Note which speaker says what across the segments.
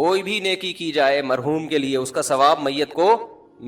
Speaker 1: کوئی بھی نیکی کی جائے مرحوم کے لیے اس کا ثواب میت کو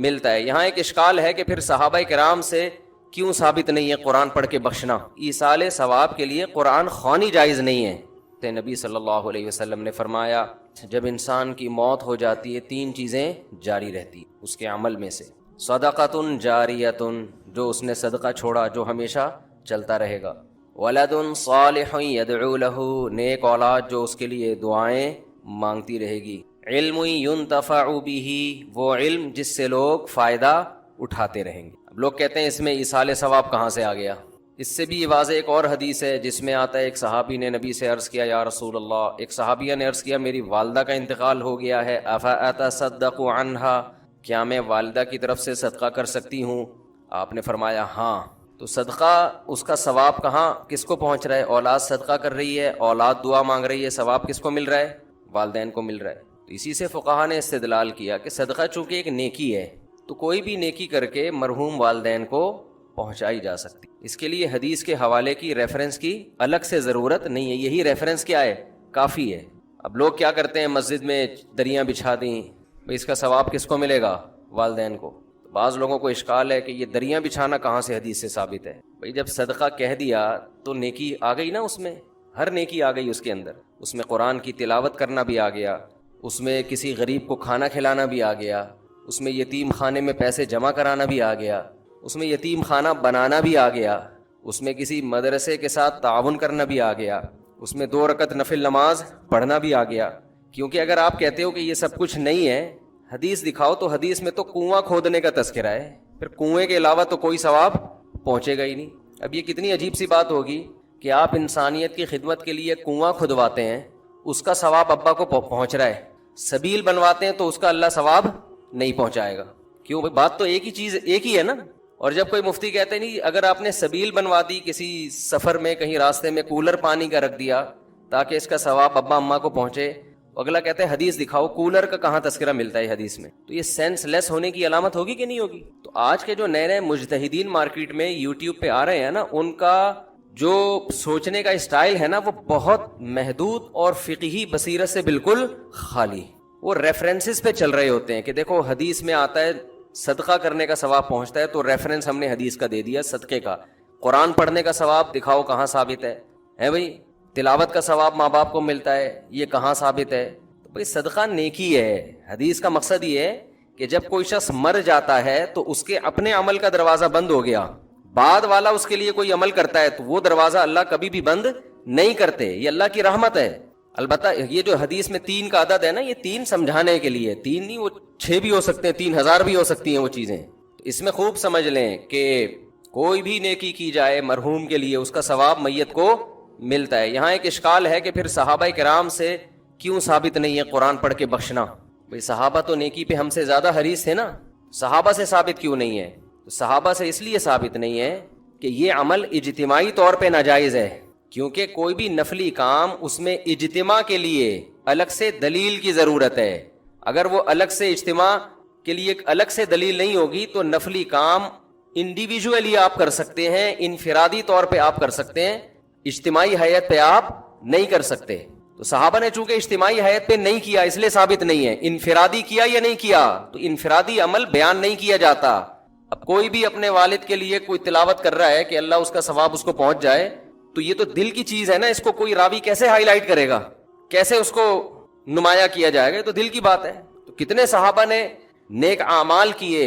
Speaker 1: ملتا ہے۔ یہاں ایک اشکال ہے کہ پھر صحابہ کرام سے کیوں ثابت نہیں ہے قرآن پڑھ کے بخشنا؟ ایصال ثواب کے لیے قرآن خوانی جائز نہیں ہے۔ تو نبی صلی اللہ علیہ وسلم نے فرمایا جب انسان کی موت ہو جاتی ہے 3 چیزیں جاری رہتی اس کے عمل میں سے، صدقۃ جاریۃ، جو اس نے صدقہ چھوڑا جو ہمیشہ چلتا رہے گا، ولد صالح یدعو لہ، نیک اولاد جو اس کے لیے دعائیں مانگتی رہے گی، علم ینتفع بہ، وہ علم جس سے لوگ فائدہ اٹھاتے رہیں گے۔ اب لوگ کہتے ہیں اس میں ایصال ثواب کہاں سے آ گیا؟ اس سے بھی واضح ایک اور حدیث ہے جس میں آتا ہے ایک صحابی نے نبی سے عرض کیا یا رسول اللہ، ایک صحابیہ نے عرض کیا میری والدہ کا انتقال ہو گیا ہے، افاتصدق عنہا، کیا میں والدہ کی طرف سے صدقہ کر سکتی ہوں؟ آپ نے فرمایا ہاں۔ تو صدقہ اس کا ثواب کہاں کس کو پہنچ رہا ہے؟ اولاد صدقہ کر رہی ہے، اولاد دعا مانگ رہی ہے، ثواب کس کو مل رہا ہے؟ والدین کو مل رہا ہے۔ تو اسی سے فقہا نے استدلال کیا کہ صدقہ چونکہ ایک نیکی ہے تو کوئی بھی نیکی کر کے مرحوم والدین کو پہنچائی جا سکتی۔ اس کے لیے حدیث کے حوالے کی ریفرنس کی الگ سے ضرورت نہیں ہے، یہی ریفرنس کیا ہے؟ کافی ہے۔ اب لوگ کیا کرتے ہیں مسجد میں دریاں بچھا دیں، بھئی اس کا ثواب کس کو ملے گا؟ والدین کو۔ بعض لوگوں کو اشکال ہے کہ یہ دریاں بچھانا کہاں سے حدیث سے ثابت ہے؟ بھئی جب صدقہ کہہ دیا تو نیکی آ گئی نا، اس میں ہر نیکی آ گئی اس کے اندر، اس میں قرآن کی تلاوت کرنا بھی آ گیا، اس میں کسی غریب کو کھانا کھلانا بھی آ گیا، اس میں یتیم خانے میں پیسے جمع کرانا بھی آ گیا، اس میں یتیم خانہ بنانا بھی آ گیا، اس میں کسی مدرسے کے ساتھ تعاون کرنا بھی آ گیا، اس میں 2 رکعت نفل نماز پڑھنا بھی آ گیا۔ کیونکہ اگر آپ کہتے ہو کہ یہ سب کچھ نہیں ہے، حدیث دکھاؤ تو حدیث میں تو کنواں کھودنے کا تذکرہ ہے، پھر کنویں کے علاوہ تو کوئی ثواب پہنچے گا ہی نہیں۔ اب یہ کتنی عجیب سی بات ہوگی کہ آپ انسانیت کی خدمت کے لیے کنواں کھدواتے ہیں، اس کا ثواب ابا کو پہنچ رہا ہے، سبیل بنواتے ہیں تو اس کا اللہ ثواب نہیں پہنچائے گا۔ کیوں؟ بات تو ایک ہی چیز ایک ہی ہے نا۔ اور جب کوئی مفتی کہتے نہیں اگر آپ نے سبیل بنوا دی، کسی سفر میں کہیں راستے میں کولر پانی کا رکھ دیا تاکہ اس کا ثواب ابا اماں کو پہنچے، اگلا کہتے ہیں حدیث دکھاؤ، کولر کا کہاں تذکرہ ملتا ہے حدیث میں؟ تو یہ سینس لیس ہونے کی علامت ہوگی کہ نہیں ہوگی؟ تو آج کے جو نئے نئے مجتہدین مارکیٹ میں یوٹیوب پہ آ رہے ہیں نا، ان کا جو سوچنے کا اسٹائل ہے نا وہ بہت محدود اور فقہی بصیرت سے بالکل خالی، وہ ریفرنسز پہ چل رہے ہوتے ہیں کہ دیکھو حدیث میں آتا ہے صدقہ کرنے کا ثواب پہنچتا ہے تو ریفرنس ہم نے حدیث کا دے دیا صدقے کا، قرآن پڑھنے کا ثواب دکھاؤ کہاں ثابت ہے بھئی، تلاوت کا ثواب ماں باپ کو ملتا ہے یہ کہاں ثابت ہے؟ تو بھئی صدقہ نیکی ہے، حدیث کا مقصد یہ ہے کہ جب کوئی شخص مر جاتا ہے تو اس کے اپنے عمل کا دروازہ بند ہو گیا، بعد والا اس کے لیے کوئی عمل کرتا ہے تو وہ دروازہ اللہ کبھی بھی بند نہیں کرتے، یہ اللہ کی رحمت ہے۔ البتہ یہ جو حدیث میں 3 کا عدد ہے نا، یہ 3 سمجھانے کے لیے، 3 نہیں وہ 6 بھی ہو سکتے ہیں، 3000 بھی ہو سکتی ہیں وہ چیزیں۔ تو اس میں خوب سمجھ لیں کہ کوئی بھی نیکی کی جائے مرحوم کے لیے اس کا ثواب میت کو ملتا ہے۔ یہاں ایک اشکال ہے کہ پھر صحابہ کرام سے کیوں ثابت نہیں ہے قرآن پڑھ کے بخشنا؟ بھئی صحابہ تو نیکی پہ ہم سے زیادہ حریص تھے نا، صحابہ سے ثابت کیوں نہیں ہے؟ تو صحابہ سے اس لیے ثابت نہیں ہے کہ یہ عمل اجتماعی طور پہ ناجائز ہے، کیونکہ کوئی بھی نفلی کام اس میں اجتماع کے لیے الگ سے دلیل کی ضرورت ہے۔ اگر وہ الگ سے اجتماع کے لیے الگ سے دلیل نہیں ہوگی تو نفلی کام انڈیویجولی آپ کر سکتے ہیں، انفرادی طور پہ آپ کر سکتے ہیں، اجتماعی حیت پہ آپ نہیں کر سکتے۔ تو صحابہ نے چونکہ اجتماعی حیت پہ نہیں کیا اس لیے ثابت نہیں ہے، انفرادی کیا یا نہیں کیا تو انفرادی عمل بیان نہیں کیا جاتا۔ اب کوئی بھی اپنے والد کے لیے کوئی تلاوت کر رہا ہے کہ اللہ اس کا ثواب اس کو پہنچ جائے، تو یہ تو دل کی چیز ہے نا، اس کو کوئی راوی کیسے ہائی لائٹ کرے گا، کیسے اس کو نمایاں کیا جائے گا؟ تو دل کی بات ہے۔ تو کتنے صحابہ نے نیک اعمال کیے،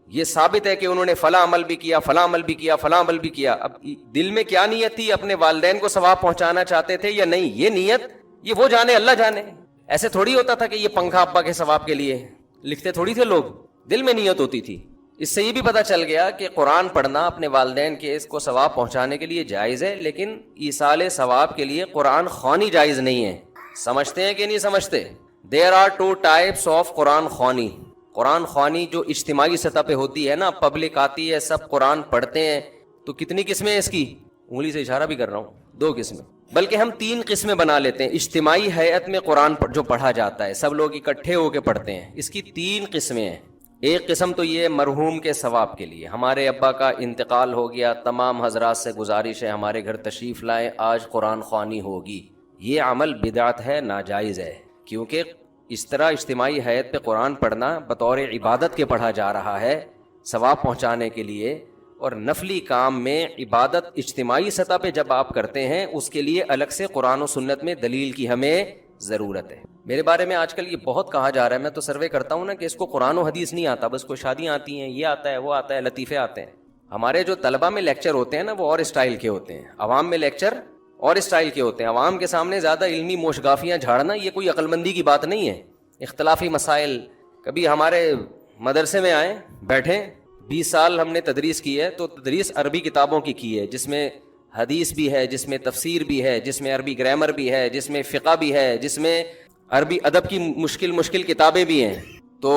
Speaker 1: یہ ثابت ہے کہ انہوں نے فلاں عمل بھی کیا، فلاں عمل بھی کیا، فلاں عمل بھی کیا۔ اب دل میں کیا نیت تھی، اپنے والدین کو ثواب پہنچانا چاہتے تھے یا نہیں، یہ نیت یہ وہ جانے، اللہ جانے۔ ایسے تھوڑی ہوتا تھا کہ یہ پنکھا ابا کے ثواب کے لیے لکھتے تھوڑی تھے لوگ، دل میں نیت ہوتی تھی۔ اس سے یہ بھی پتہ چل گیا کہ قرآن پڑھنا اپنے والدین کے اس کو ثواب پہنچانے کے لیے جائز ہے، لیکن ایصال ثواب کے لیے قرآن خوانی جائز نہیں ہے۔ سمجھتے ہیں کہ نہیں سمجھتے؟ دیر آر 2 types آف قرآن خوانی۔ قرآن خوانی جو اجتماعی سطح پہ ہوتی ہے نا، پبلک آتی ہے، سب قرآن پڑھتے ہیں، تو کتنی قسمیں ہیں اس کی؟ انگلی سے اشارہ بھی کر رہا ہوں، 2 قسمیں، بلکہ ہم 3 قسمیں بنا لیتے ہیں۔ اجتماعی ہیئت میں قرآن جو پڑھا جاتا ہے، سب لوگ اکٹھے ہو کے پڑھتے ہیں، اس کی 3 قسمیں ہیں۔ ایک قسم تو یہ مرحوم کے ثواب کے لیے، ہمارے ابا کا انتقال ہو گیا، تمام حضرات سے گزارش ہے ہمارے گھر تشریف لائیں، آج قرآن خوانی ہوگی۔ یہ عمل بدعت ہے، ناجائز ہے، کیونکہ اس طرح اجتماعی حیت پہ قرآن پڑھنا بطور عبادت کے پڑھا جا رہا ہے ثواب پہنچانے کے لیے، اور نفلی کام میں عبادت اجتماعی سطح پہ جب آپ کرتے ہیں اس کے لیے الگ سے قرآن و سنت میں دلیل کی ہمیں ضرورت ہے۔ میرے بارے میں آج کل یہ بہت کہا جا رہا ہے، میں تو سروے کرتا ہوں نا کہ اس کو قرآن و حدیث نہیں آتا، بس کوئی شادیاں آتی ہیں، یہ آتا ہے، وہ آتا ہے، لطیفے آتے ہیں۔ ہمارے جو طلبہ میں لیکچر ہوتے ہیں نا وہ اور اسٹائل کے ہوتے ہیں، عوام میں لیکچر اور اسٹائل کے ہوتے ہیں۔ عوام کے سامنے زیادہ علمی موشگافیاں جھاڑنا یہ کوئی عقل مندی کی بات نہیں ہے۔ اختلافی مسائل، کبھی ہمارے مدرسے میں آئیں بیٹھیں، 20 سال ہم نے تدریس کی ہے، تو تدریس عربی کتابوں کی ہے، جس میں حدیث بھی ہے، جس میں تفسیر بھی ہے، جس میں عربی گرامر بھی ہے، جس میں فقہ بھی ہے، جس میں عربی ادب کی مشکل کتابیں بھی ہیں۔ تو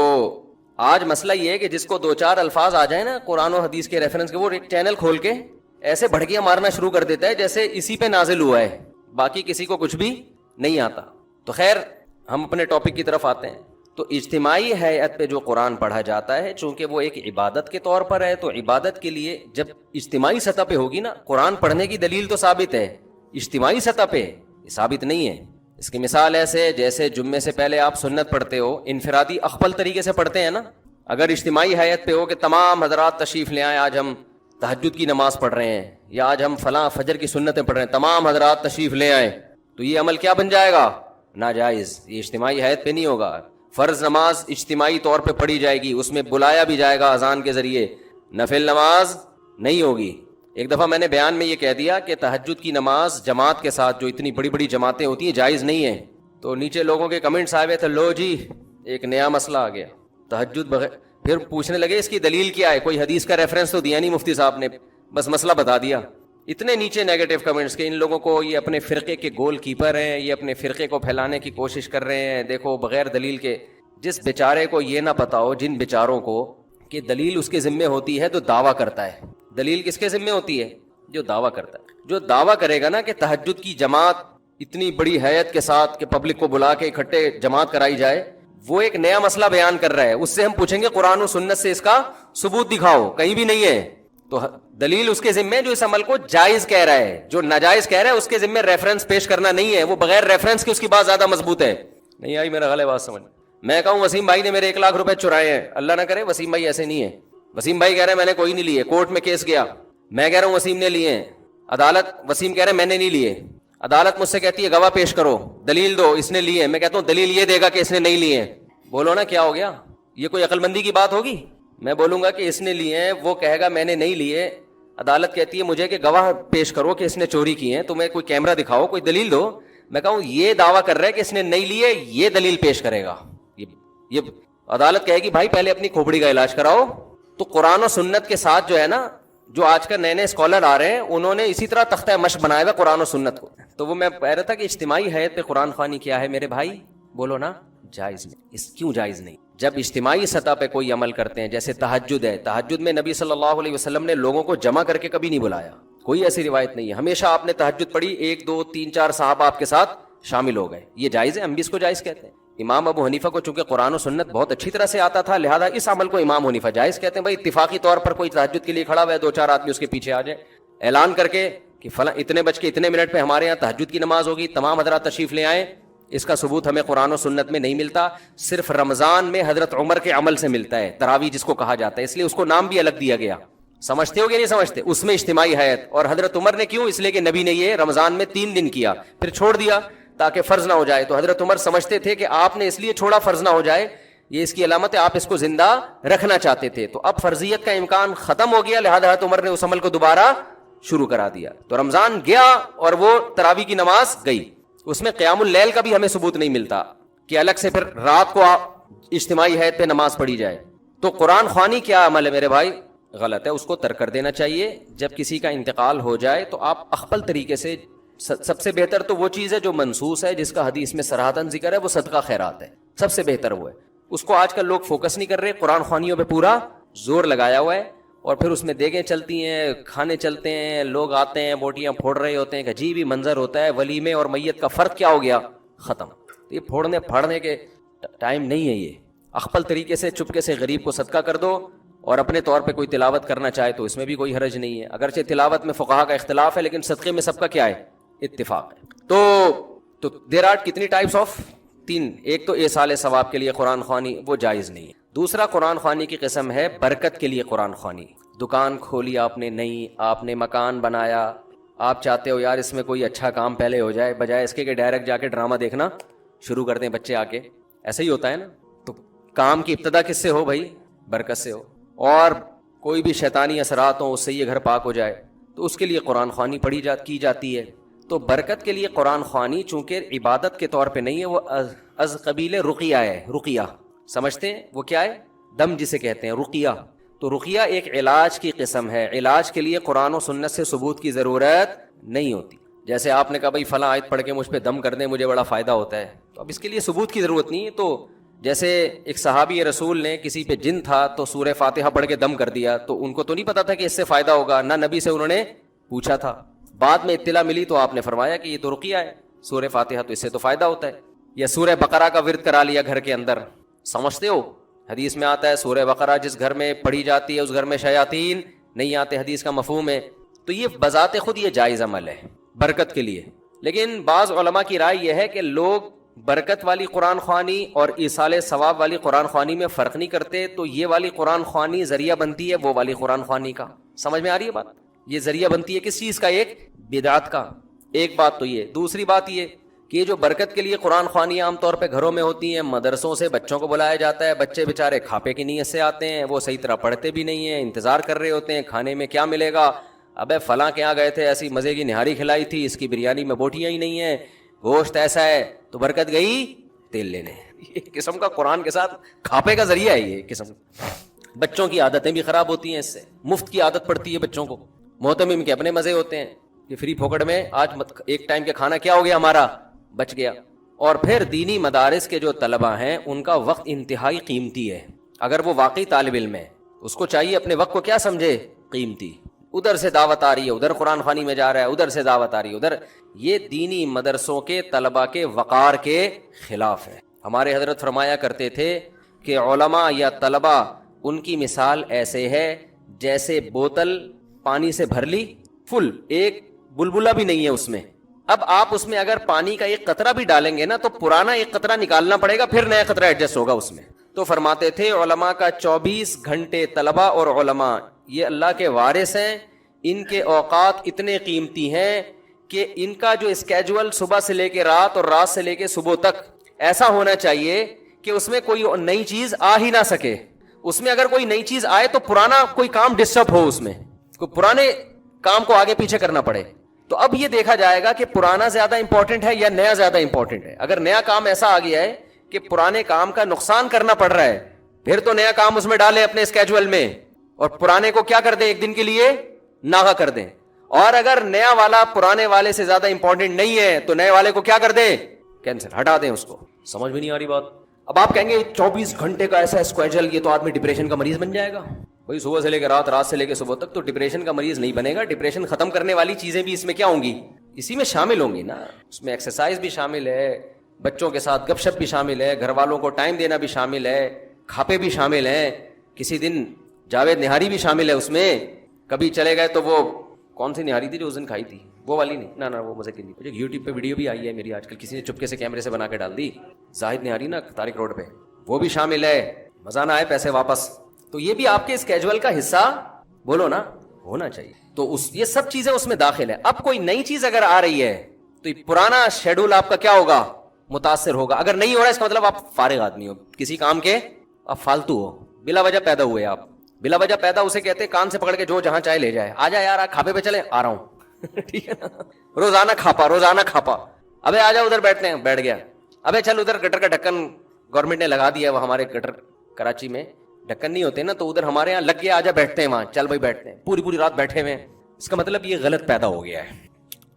Speaker 1: آج مسئلہ یہ ہے کہ جس کو 2-4 الفاظ آ جائیں نا قرآن و حدیث کے ریفرنس کے، وہ ایک چینل کھول کے ایسے بھڑکیاں مارنا شروع کر دیتا ہے جیسے اسی پہ نازل ہوا ہے، باقی کسی کو کچھ بھی نہیں آتا۔ تو خیر ہم اپنے ٹاپک کی طرف آتے ہیں۔ تو اجتماعی ہیئت پہ جو قرآن پڑھا جاتا ہے چونکہ وہ ایک عبادت کے طور پر ہے، تو عبادت کے لیے جب اجتماعی سطح پہ ہوگی نا، قرآن پڑھنے کی دلیل تو ثابت ہے، اجتماعی سطح پہ ثابت نہیں ہے۔ اس کی مثال ایسے جیسے جمعے سے پہلے آپ سنت پڑھتے ہو، انفرادی اخبل طریقے سے پڑھتے ہیں نا، اگر اجتماعی ہیئت پہ ہو کہ تمام حضرات تشریف لے آئیں، آج ہم تہجد کی نماز پڑھ رہے ہیں یا آج ہم فلاں فجر کی سنتیں پڑھ رہے ہیں، تمام حضرات تشریف لے آئیں، تو یہ عمل کیا بن جائے گا؟ ناجائز۔ یہ اجتماعی ہیئت پہ نہیں ہوگا۔ فرض نماز اجتماعی طور پہ پڑھی جائے گی، اس میں بلایا بھی جائے گا اذان کے ذریعے، نفل نماز نہیں ہوگی۔ ایک دفعہ میں نے بیان میں یہ کہہ دیا کہ تہجد کی نماز جماعت کے ساتھ، جو اتنی بڑی بڑی جماعتیں ہوتی ہیں، جائز نہیں ہے۔ تو نیچے لوگوں کے کمنٹس آئے ہوئے تھے، لو جی ایک نیا مسئلہ آ گیا، تہجد بغیر۔ پھر پوچھنے لگے اس کی دلیل کیا ہے، کوئی حدیث کا ریفرنس تو دیا نہیں مفتی صاحب نے، بس مسئلہ بتا دیا۔ اتنے نیچے نیگیٹو کمنٹس کہ ان لوگوں کو یہ اپنے فرقے کے گول کیپر ہیں، یہ اپنے فرقے کو پھیلانے کی کوشش کر رہے ہیں۔ دیکھو بغیر دلیل کے، جس بیچارے کو یہ نہ پتا ہو، جن بیچاروں کو کہ دلیل اس کے ذمے ہوتی ہے تو دعویٰ کرتا ہے، دلیل کس کے ذمے ہوتی ہے؟ جو دعویٰ کرتا ہے۔ جو دعویٰ کرے گا نا کہ تہجد کی جماعت اتنی بڑی ہیئت کے ساتھ کہ پبلک کو بلا کے اکٹھے جماعت کرائی جائے، وہ ایک نیا مسئلہ بیان کر رہا ہے، اس سے ہم پوچھیں گے قرآن و سنت سے اس کا ثبوت دکھاؤ، کہیں بھی نہیں ہے۔ تو دلیل اس کے ذمے جو اس عمل کو جائز کہہ رہا ہے، جو ناجائز کہہ رہا ہے اس کے ذمے ریفرنس پیش کرنا نہیں ہے، وہ بغیر ریفرنس کے اس کی بات زیادہ مضبوط ہے۔ نہیں آئی میرا غلط بات سمجھ؟ میں کہوں وسیم بھائی نے میرے 1 لاکھ روپے چرائے ہیں، اللہ نہ کرے وسیم بھائی ایسے نہیں ہے، وسیم بھائی کہہ رہے ہیں میں نے کوئی نہیں لیے، کورٹ میں کیس گیا، میں کہہ رہا ہوں وسیم نے لیے ہیں، عدالت وسیم کہہ رہے ہیں میں نے نہیں لیے، عدالت مجھ سے کہتی ہے گواہ پیش کرو، دلیل دو، اس نے لیے ہیں، میں کہتا ہوں دلیل یہ دے گا کہ اس نے نہیں لیے ہیں، بولو نا کیا ہو گیا؟ یہ کوئی عقل مندی کی بات ہوگی؟ میں بولوں گا کہ اس نے لیے ہیں، وہ کہے گا میں نے نہیں لیے، عدالت کہتی ہے مجھے کہ گواہ پیش کرو کہ اس نے چوری کی ہیں، تمہیں کوئی کیمرہ دکھاؤ، کوئی دلیل دو، میں کہوں یہ دعویٰ کر رہا ہے کہ اس نے نہیں لیے، یہ دلیل پیش کرے گا، یہ عدالت کہے گی بھائی پہلے اپنی کھوپڑی کا علاج کراؤ۔ تو قرآن و سنت کے ساتھ جو ہے نا، جو آج کل نئے نئے اسکالر آ رہے ہیں، انہوں نے اسی طرح تختہ مشق بنایا ہوا قرآن و سنت کو۔ تو وہ میں کہہ رہا تھا کہ اجتماعی حیت پہ قرآن خوانی کیا ہے میرے بھائی؟ بولو نا جائز نہیں۔ اس کیوں جائز نہیں؟ جب اجتماعی سطح پہ کوئی عمل کرتے ہیں، جیسے تہجد ہے، تہجد میں نبی صلی اللہ علیہ وسلم نے لوگوں کو جمع کر کے کبھی نہیں بلایا، کوئی ایسی روایت نہیں ہے، ہمیشہ آپ نے تہجد پڑھی، 1 2 3 4 صحابہ آپ کے ساتھ شامل ہو گئے، یہ جائز ہے، ہم بھی اس کو جائز کہتے ہیں۔ امام ابو حنیفہ کو چونکہ قرآن و سنت بہت اچھی طرح سے آتا تھا، لہذا اس عمل کو امام حنیفہ جائز کہتے ہیں۔ بھائی اتفاقی طور پر کوئی تہجد کے لیے کھڑا ہوا ہے، 2-4 آدمی اس کے پیچھے آ جائے، اعلان کر کے کہ فلاں اتنے بج کے اتنے منٹ پہ ہمارے یہاں تہجد کی نماز ہوگی، تمام حضرات تشریف لے آئیں، اس کا ثبوت ہمیں قرآن و سنت میں نہیں ملتا، صرف رمضان میں حضرت عمر کے عمل سے ملتا ہے، تراویح جس کو کہا جاتا ہے، اس لیے اس کو نام بھی الگ دیا گیا۔ سمجھتے ہو کہ نہیں سمجھتے؟ اس میں اجتماعی حیت، اور حضرت عمر نے کیوں؟ اس لیے کہ نبی نے یہ رمضان میں 3 دن کیا، پھر چھوڑ دیا تاکہ فرض نہ ہو جائے، تو حضرت عمر سمجھتے تھے کہ آپ نے اس لیے چھوڑا فرض نہ ہو جائے، یہ اس کی علامت ہے، آپ اس کو زندہ رکھنا چاہتے تھے، تو اب فرضیت کا امکان ختم ہو گیا، لہذا حضرت عمر نے اس عمل کو دوبارہ شروع کرا دیا۔ تو رمضان گیا اور وہ تراویح کی نماز گئی، اس میں قیام اللیل کا بھی ہمیں ثبوت نہیں ملتا کہ الگ سے پھر رات کو اجتماعی حیت پہ نماز پڑھی جائے۔ تو قرآن خوانی کیا عمل ہے میرے بھائی؟ غلط ہے، اس کو ترک کر دینا چاہیے۔ جب کسی کا انتقال ہو جائے تو آپ اخبل طریقے سے، سب سے بہتر تو وہ چیز ہے جو منصوص ہے، جس کا حدیث میں صراحتاً ذکر ہے، وہ صدقہ خیرات ہے، سب سے بہتر وہ ہے۔ اس کو آج کل لوگ فوکس نہیں کر رہے، قرآن خوانیوں پہ پورا زور لگایا ہوا ہے، اور پھر اس میں دیگیں چلتی ہیں، کھانے چلتے ہیں، لوگ آتے ہیں بوٹیاں پھوڑ رہے ہوتے ہیں، کہ عجیب ہی منظر ہوتا ہے، ولیمے اور میت کا فرق کیا ہو گیا؟ ختم۔ تو یہ پھوڑنے پھاڑنے کے ٹائم نہیں ہے، یہ اخبل طریقے سے چپکے سے غریب کو صدقہ کر دو، اور اپنے طور پہ کوئی تلاوت کرنا چاہے تو اس میں بھی کوئی حرج نہیں ہے، اگرچہ تلاوت میں فقہا کا اختلاف ہے، لیکن صدقے میں سب کا کیا ہے؟ اتفاق ہے۔ تو دیر آر کتنی ٹائپس آف تین، ایک تو ایصال ثواب کے لیے قرآن خوانی، وہ جائز نہیں ہے. دوسرا قرآن خوانی کی قسم ہے برکت کے لیے قرآن خوانی. دکان کھولی آپ نے نئی، آپ نے مکان بنایا، آپ چاہتے ہو یار اس میں کوئی اچھا کام پہلے ہو جائے، بجائے اس کے کہ ڈائریکٹ جا کے ڈرامہ دیکھنا شروع کر دیں بچے آ کے. ایسا ہی ہوتا ہے نا. تو کام کی ابتدا کس سے ہو بھائی؟ برکت سے ہو. اور کوئی بھی شیطانی اثرات ہوں اس سے یہ گھر پاک ہو جائے، تو اس کے لیے قرآن خوانی کی جاتی ہے. تو برکت کے لیے قرآن خوانی چونکہ عبادت کے طور پہ نہیں ہے، وہ از قبیل رقیہ ہے. رقیہ سمجھتے ہیں وہ کیا ہے؟ دم جسے کہتے ہیں رقیہ. تو رقیہ ایک علاج کی قسم ہے. علاج کے لیے قرآن و سنت سے ثبوت کی ضرورت نہیں ہوتی. جیسے آپ نے کہا بھائی فلاں آیت پڑھ کے مجھ پہ دم کر دیں مجھے بڑا فائدہ ہوتا ہے، تو اب اس کے لیے ثبوت کی ضرورت نہیں ہے. تو جیسے ایک صحابی رسول نے کسی پہ جن تھا تو سورہ فاتحہ پڑھ کے دم کر دیا، تو ان کو تو نہیں پتا تھا کہ اس سے فائدہ ہوگا، نہ نبی سے انہوں نے پوچھا تھا. بعد میں اطلاع ملی تو آپ نے فرمایا کہ یہ تو رقیہ ہے، سورہ فاتحہ تو اس سے تو فائدہ ہوتا ہے. یا سورہ بقرہ کا ورد کرا لیا گھر کے اندر. سمجھتے ہو حدیث میں آتا ہے سورہ بقرہ جس گھر میں پڑھی جاتی ہے اس گھر میں شیاطین نہیں آتے، حدیث کا مفہوم ہے. تو یہ بذات خود یہ جائز عمل ہے برکت کے لیے. لیکن بعض علماء کی رائے یہ ہے کہ لوگ برکت والی قرآن خوانی اور ایصال ثواب والی قرآن خوانی میں فرق نہیں کرتے، تو یہ والی قرآن خوانی ذریعہ بنتی ہے وہ والی قرآن خوانی کا. سمجھ میں آ رہی ہے بات؟ یہ ذریعہ بنتی ہے کس چیز کا؟ ایک بدعت کا. ایک بات تو یہ. دوسری بات یہ کہ جو برکت کے لیے قرآن خوانی عام طور پہ گھروں میں ہوتی ہیں، مدرسوں سے بچوں کو بلایا جاتا ہے، بچے بیچارے کھاپے کی نیت سے آتے ہیں، وہ صحیح طرح پڑھتے بھی نہیں ہیں، انتظار کر رہے ہوتے ہیں کھانے میں کیا ملے گا. ابے فلاں کے یہاں گئے تھے، ایسی مزے کی نہاری کھلائی تھی، اس کی بریانی میں بوٹیاں ہی نہیں ہیں، گوشت ایسا ہے، تو برکت گئی تیل لینے. ایک قسم کا قرآن کے ساتھ کھاپے کا ذریعہ ہے. یہ قسم بچوں کی عادتیں بھی خراب ہوتی ہیں اس سے. مفت کی عادت پڑتی ہے بچوں کو. محتمم کے اپنے مزے ہوتے ہیں کہ فری پھوکٹ میں آج ایک ٹائم کے کھانا کیا ہو گیا ہمارا، بچ گیا. اور پھر دینی مدارس کے جو طلبہ ہیں ان کا وقت انتہائی قیمتی ہے. اگر وہ واقعی طالب علم ہے اس کو چاہیے اپنے وقت کو کیا سمجھے؟ قیمتی. ادھر سے دعوت آ رہی ہے، ادھر قرآن خوانی میں جا رہا ہے، ادھر سے دعوت آ رہی ہے ادھر. یہ دینی مدرسوں کے طلبہ کے وقار کے خلاف ہے. ہمارے حضرت فرمایا کرتے تھے کہ علماء یا طلبہ ان کی مثال ایسے ہے جیسے بوتل پانی سے بھر لی فل، ایک بلبلہ بھی نہیں ہے اس میں. اب آپ اس میں اگر پانی کا ایک قطرہ بھی ڈالیں گے نا تو پرانا ایک قطرہ نکالنا پڑے گا، پھر نیا قطرہ ایڈجسٹ ہوگا اس میں. تو فرماتے تھے علماء کا 24 گھنٹے طلبہ اور علماء یہ اللہ کے وارث ہیں، ان کے اوقات اتنے قیمتی ہیں کہ ان کا جو اسکیجول صبح سے لے کے رات اور رات سے لے کے صبح تک ایسا ہونا چاہیے کہ اس میں کوئی نئی چیز آ ہی نہ سکے. اس میں اگر کوئی نئی چیز آئے تو پرانا کوئی کام ڈسٹرب ہو، اس میں کوئی پرانے کام کو آگے پیچھے کرنا پڑے. تو اب یہ دیکھا جائے گا کہ پرانا زیادہ امپورٹنٹ ہے یا نیا زیادہ امپورٹنٹ ہے. اگر نیا کام ایسا آ گیا ہے کہ پرانے کام کا نقصان کرنا پڑ رہا ہے پھر تو نیا کام اس میں ڈالیں اپنے اسکیجول میں، اور پرانے کو کیا کر دیں ایک دن کے لیے ناغا کر دیں. اور اگر نیا والا پرانے والے سے زیادہ امپورٹنٹ نہیں ہے تو نئے والے کو کیا کر دیں؟ کینسل، ہٹا دیں اس کو. سمجھ میں نہیں آ رہی بات؟ اب آپ کہیں گے 24 گھنٹے کا ایسا اسکیجول، یہ تو آدمی ڈپریشن کا مریض بن جائے گا. بھائی صبح سے لے کے رات، رات سے لے کے صبح تک، تو ڈپریشن کا مریض نہیں بنے گا. ڈپریشن ختم کرنے والی چیزیں بھی اس میں کیا ہوں گی؟ اسی میں شامل ہوں گی نا. اس میں ایکسرسائز بھی شامل ہے، بچوں کے ساتھ گپ شپ بھی شامل ہے، گھر والوں کو ٹائم دینا بھی شامل ہے، کھاپے بھی شامل ہیں. کسی دن جاوید نہاری بھی شامل ہے اس میں. کبھی چلے گئے تو وہ کون سی نہاری تھی جو اس دن کھائی تھی؟ وہ والی نہیں، نہ وہ مزے کے لیے. مجھے یوٹیوب پہ ویڈیو بھی آئی ہے میری آج کل، کسی نے چپکے سے کیمرے سے بنا کے ڈال دی، زاہد نہاری نا طارق روڈ پہ، وہ بھی شامل ہے. مزہ نہ آئے پیسے واپس. تو یہ بھی آپ کے اسکیجول کا حصہ بولو نا ہونا چاہیے. تو یہ سب چیزیں اس میں داخل ہے. اب کوئی نئی چیز اگر آ رہی ہے تو پرانا شیڈول آپ کا کیا ہوگا؟ متاثر ہوگا. اگر نہیں ہو رہا ہے اس کا مطلب آپ فارغ آدمی ہو، کسی کام کے آپ فالتو ہو، بلا وجہ پیدا ہوئے. آپ بلا وجہ پیدا اسے کہتے ہیں کان سے پکڑ کے جو جہاں چاہے لے جائے. آ جا یار کھاپے پہ چلے، آ رہا ہوں ٹھیک ہے نا. روزانہ کھاپا، روزانہ کھاپا. ابے آ جاؤ ادھر بیٹھتے ہیں، بیٹھ گیا. ابے چل ادھر گٹر کا ڈھکن گورنمنٹ نے لگا دیا، وہ ہمارے گٹر کراچی میں ڈھکن نہیں ہوتے نا، تو ادھر ہمارے یہاں لگ گیا، آ جا بیٹھتے ہیں وہاں. چل بھائی بیٹھتے ہیں، پوری پوری رات بیٹھے ہوئے. اس کا مطلب یہ غلط پیدا ہو گیا ہے.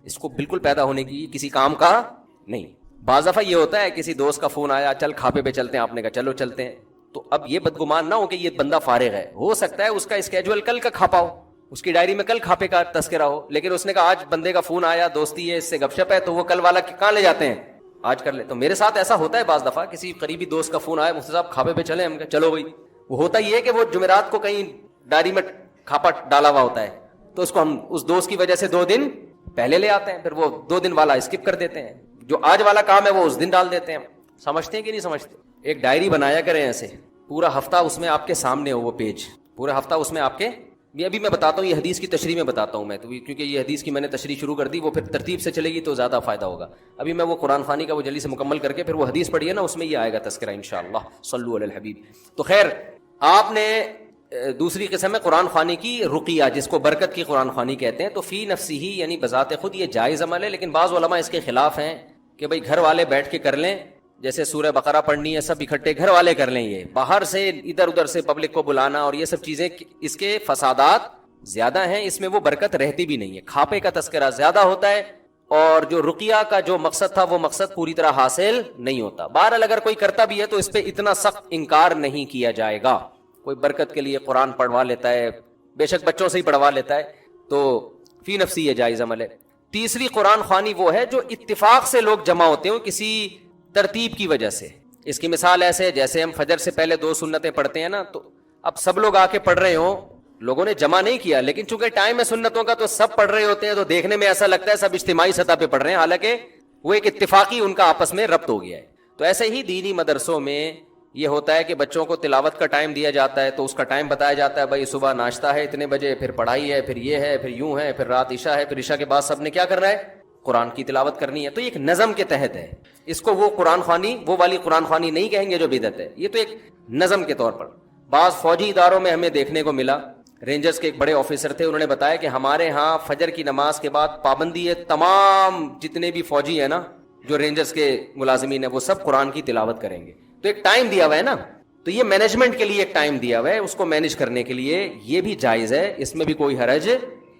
Speaker 1: اس کو بالکل پیدا ہونے کی کسی کام کا نہیں. بعض دفعہ یہ ہوتا ہے کسی دوست کا فون آیا، چل کھاپے پہ چلتے ہیں، آپ نے کہا چلو چلتے ہیں. تو اب یہ بدگمان نہ ہو کہ یہ بندہ فارغ ہے، ہو سکتا ہے اس کا اسکیجول کل کا کھاپا ہو، اس کی ڈائری میں کل کھاپے کا تذکرہ ہو، لیکن اس نے کہا آج بندے کا فون آیا، دوستی ہے، اس سے گپ شپ ہے، تو وہ کل والا کہاں لے جاتے ہیں، آج کر لے. تو میرے ساتھ ایسا ہوتا ہے بعض دفعہ، کسی قریبی دوست کا فون آیا، مفتی صاحب کھاپے پہ چلیں، ہم کہا چلو بھائی. وہ ہوتا یہ ہے کہ وہ جمعرات کو کہیں ڈائری میں کھاپا ڈالا ہوا ہوتا ہے، تو اس کو ہم اس دوست کی وجہ سے 2 دن پہلے لے آتے ہیں، پھر وہ 2 دن والا اسکپ کر دیتے ہیں، جو آج والا کام ہے وہ اس دن ڈال دیتے ہیں. سمجھتے ہیں کہ نہیں سمجھتے؟ ایک ڈائری بنایا کریں ایسے، پورا ہفتہ اس میں آپ کے سامنے ہو وہ پیج، پورا ہفتہ اس میں آپ کے، یہ ابھی میں بتاتا ہوں، یہ حدیث کی تشریح میں بتاتا ہوں میں تو، کیونکہ یہ حدیث کی میں نے تشریح شروع کر دی، وہ پھر ترتیب سے چلے گی تو زیادہ فائدہ ہوگا. ابھی میں وہ قرآن خوانی کا وہ جلدی سے مکمل کر کے پھر وہ حدیث پڑھی ہے نا، اس میں یہ آئے گا تذکرہ انشاءاللہ. صلو علی الحبیب. تو خیر، آپ نے دوسری قسم ہے قرآن خوانی کی رقیہ، جس کو برکت کی قرآن خوانی کہتے ہیں. تو فی نفسی ہی یعنی بذات خود یہ جائز عمل ہے، لیکن بعض علماء اس کے خلاف ہیں کہ بھئی گھر والے بیٹھ کے کر لیں، جیسے سورہ بقرہ پڑھنی ہے سب اکٹھے گھر والے کر لیں. یہ باہر سے ادھر ادھر سے پبلک کو بلانا اور یہ سب چیزیں، اس کے فسادات زیادہ ہیں، اس میں وہ برکت رہتی بھی نہیں ہے. کھاپے کا تذکرہ زیادہ ہوتا ہے، اور جو رقیہ کا جو مقصد تھا وہ مقصد پوری طرح حاصل نہیں ہوتا. بہرحال اگر کوئی کرتا بھی ہے تو اس پہ اتنا سخت انکار نہیں کیا جائے گا. کوئی برکت کے لیے قرآن پڑھوا لیتا ہے، بے شک بچوں سے ہی پڑھوا لیتا ہے، تو فی نفسی یہ جائز عمل ہے. تیسری قرآن خوانی وہ ہے جو اتفاق سے لوگ جمع ہوتے ہوں کسی ترتیب کی وجہ سے. اس کی مثال ایسے ہے جیسے ہم فجر سے پہلے 2 سنتیں پڑھتے ہیں نا، تو اب سب لوگ آ کے پڑھ رہے ہوں، لوگوں نے جمع نہیں کیا، لیکن چونکہ ٹائم ہے سنتوں کا تو سب پڑھ رہے ہوتے ہیں، تو دیکھنے میں ایسا لگتا ہے سب اجتماعی سطح پہ پڑھ رہے ہیں، حالانکہ وہ ایک اتفاقی ان کا آپس میں ربط ہو گیا ہے. تو ایسے ہی دینی مدرسوں میں یہ ہوتا ہے کہ بچوں کو تلاوت کا ٹائم دیا جاتا ہے، تو اس کا ٹائم بتایا جاتا ہے، بھائی صبح ناشتہ ہے اتنے بجے، پھر پڑھائی ہے، پھر یہ ہے، پھر یوں ہے، پھر رات عشاء ہے، پھر عشاء کے بعد سب نے کیا کرنا ہے، قرآن کی تلاوت کرنی ہے. تو یہ ایک نظم کے تحت ہے. اس کو وہ قرآن خوانی، وہ والی قرآن خوانی نہیں کہیں گے جو بدعت ہے، یہ تو ایک نظم کے طور پر. بعض فوجی اداروں میں ہمیں دیکھنے کو ملا، رینجرز کے ایک بڑے آفیسر تھے، انہوں نے بتایا کہ ہمارے ہاں فجر کی نماز کے بعد پابندی ہے، تمام جتنے بھی فوجی ہیں نا جو رینجرز کے ملازمین ہیں وہ سب قرآن کی تلاوت کریں گے. تو ایک ٹائم دیا ہوا ہے نا، تو یہ مینجمنٹ کے لیے ایک ٹائم دیا ہوا ہے، اس کو مینج کرنے کے لیے یہ بھی جائز ہے، اس میں بھی کوئی حرج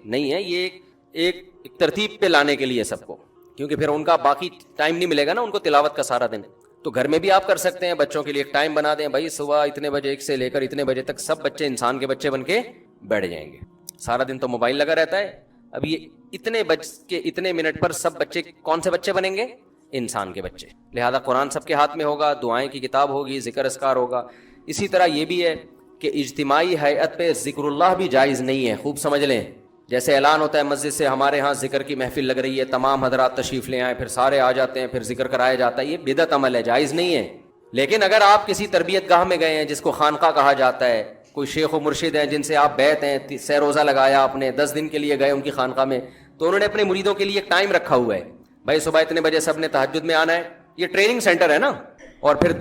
Speaker 1: نہیں ہے. یہ ایک ترتیب پہ لانے کے لیے سب کو، کیونکہ پھر ان کا باقی ٹائم نہیں ملے گا نا ان کو تلاوت کا سارا دن. تو گھر میں بھی آپ کر سکتے ہیں، بچوں کے لیے ایک ٹائم بنا دیں، بھائی صبح اتنے بجے سے لے کر اتنے بجے تک سب بچے انسان کے بچے بن کے بیٹھ جائیں گے. سارا دن تو موبائل لگا رہتا ہے، اب یہ اتنے بج کے اتنے منٹ پر سب بچے کون سے بچے بنیں گے، انسان کے بچے. لہذا قرآن سب کے ہاتھ میں ہوگا، دعائیں کی کتاب ہوگی، ذکر اذکار ہوگا. اسی طرح یہ بھی ہے کہ اجتماعی ہیئت پہ ذکر اللہ بھی جائز نہیں ہے. خوب سمجھ لیں، جیسے اعلان ہوتا ہے مسجد سے ہمارے ہاں ذکر کی محفل لگ رہی ہے، تمام حضرات تشریف لے آئیں، پھر سارے آ جاتے ہیں، پھر ذکر کرایا جاتا ہے، یہ بدعت عمل ہے، جائز نہیں ہے. لیکن اگر آپ کسی تربیت گاہ میں گئے ہیں جس کو خانقاہ کہا جاتا ہے، کوئی شیخ و مرشد ہیں جن سے آپ بیعت ہیں، سہ روزہ لگایا آپ نے، 10 دن کے لیے گئے ان کی خانقاہ میں، تو انہوں نے اپنے مریدوں کے لیے ایک ٹائم رکھا ہوا ہے، بھائی صبح اتنے بجے سب نے تہجد میں آنا ہے، یہ ٹریننگ سینٹر ہے نا، اور پھر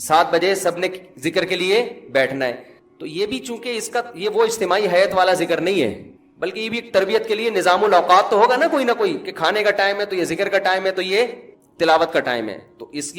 Speaker 1: 7 بجے سب نے ذکر کے لیے بیٹھنا ہے. تو یہ بھی چونکہ اس کا یہ وہ اجتماعی حیات والا ذکر نہیں ہے، بلکہ یہ بھی ایک تربیت کے لیے نظام الاوقات تو ہوگا نا کوئی نہ کوئی، کہ کھانے کا ٹائم ہے تو یہ ذکر کا ٹائم ہے، تو یہ تلاوت کا ٹائم ہے، تو اس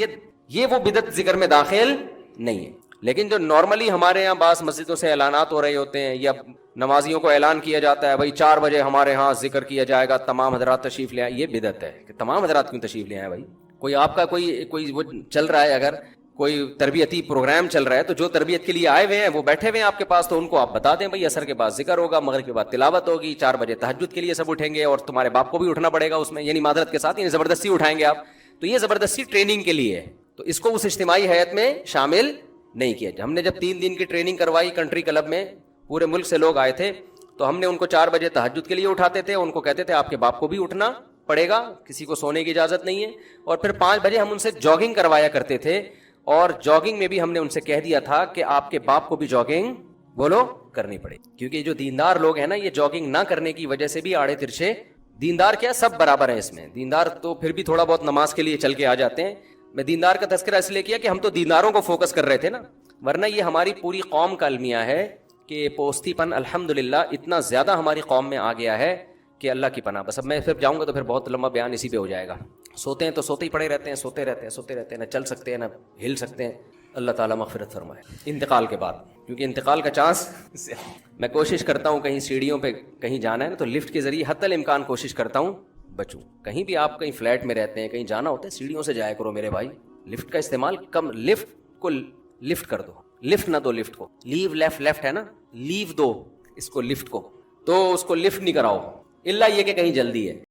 Speaker 1: یہ وہ بدعت ذکر میں داخل نہیں ہے. لیکن جو نارملی ہمارے ہاں بعض مسجدوں سے اعلانات ہو رہے ہوتے ہیں، یا نمازیوں کو اعلان کیا جاتا ہے بھائی 4 بجے ہمارے ہاں ذکر کیا جائے گا، تمام حضرات تشریف لے آئیں، یہ بدعت ہے. کہ تمام حضرات کیوں تشریف لے آئیں بھائی؟ کوئی آپ کا کوئی وہ چل رہا ہے، اگر کوئی تربیتی پروگرام چل رہا ہے تو جو تربیت کے لیے آئے ہوئے ہیں وہ بیٹھے ہوئے ہیں آپ کے پاس، تو ان کو آپ بتا دیں بھائی عصر کے بعد ذکر ہوگا، مغرب کے بعد تلاوت ہوگی، 4 بجے تہجد کے لیے سب اٹھیں گے، اور تمہارے باپ کو بھی اٹھنا پڑے گا اس میں، یعنی معذرت کے ساتھ، یعنی زبردستی اٹھائیں گے آپ. تو یہ زبردستی ٹریننگ کے لیے ہے، تو اس کو اس اجتماعی حیات میں شامل نہیں کیا. ہم نے جب 3 دن کی ٹریننگ کروائی کنٹری کلب میں، پورے ملک سے لوگ آئے تھے، تو ہم نے ان کو 4 بجے تہجد کے لیے اٹھاتے تھے، ان کو کہتے تھے آپ کے باپ کو بھی اٹھنا پڑے گا، کسی کو سونے کی اجازت نہیں ہے. اور پھر 5 بجے ہم ان سے جاگنگ کروایا کرتے تھے، اور جاگنگ میں بھی ہم نے ان سے کہہ دیا تھا کہ آپ کے باپ کو بھی جاگنگ بولو کرنی پڑے، کیونکہ جو دیندار لوگ ہیں نا یہ جاگنگ نہ کرنے کی وجہ سے بھی آڑے ترچھے، دیندار کیا سب برابر ہیں اس میں، دیندار تو پھر بھی تھوڑا بہت نماز کے لیے چل کے آ جاتے ہیں. میں دیندار کا تذکرہ اس لیے کیا کہ ہم تو دینداروں کو فوکس کر رہے تھے نا، ورنہ یہ ہماری پوری قوم کا المیہ ہے کہ پوستی پن الحمدللہ اتنا زیادہ ہماری قوم میں آ گیا ہے کہ اللہ کی پناہ. بس اب میں پھر جاؤں گا تو پھر بہت لمبا بیان اسی پہ ہو جائے گا. سوتے ہیں تو سوتے ہی پڑے رہتے ہیں، سوتے رہتے ہیں، نہ چل سکتے ہیں نہ ہل سکتے ہیں. اللہ تعالیٰ مغفرت فرمائے انتقال کے بعد، کیونکہ انتقال کا چانس میں کوشش کرتا ہوں کہیں سیڑھیوں پہ کہیں جانا ہے نا تو لفٹ کے ذریعے حتی الامکان کوشش کرتا ہوں بچوں. کہیں بھی آپ کہیں فلیٹ میں رہتے ہیں، کہیں جانا ہوتا ہے، سیڑھیوں سے جایا کرو میرے بھائی. لفٹ کا استعمال کم، لفٹ کو لفٹ کر دو، لفٹ نہ دو لفٹ کو. لیو لیفٹ ہے نا، لیو دو اس کو لفٹ کو، تو اس کو لفٹ نہیں کراؤ، الا یہ کہ کہیں جلدی ہے.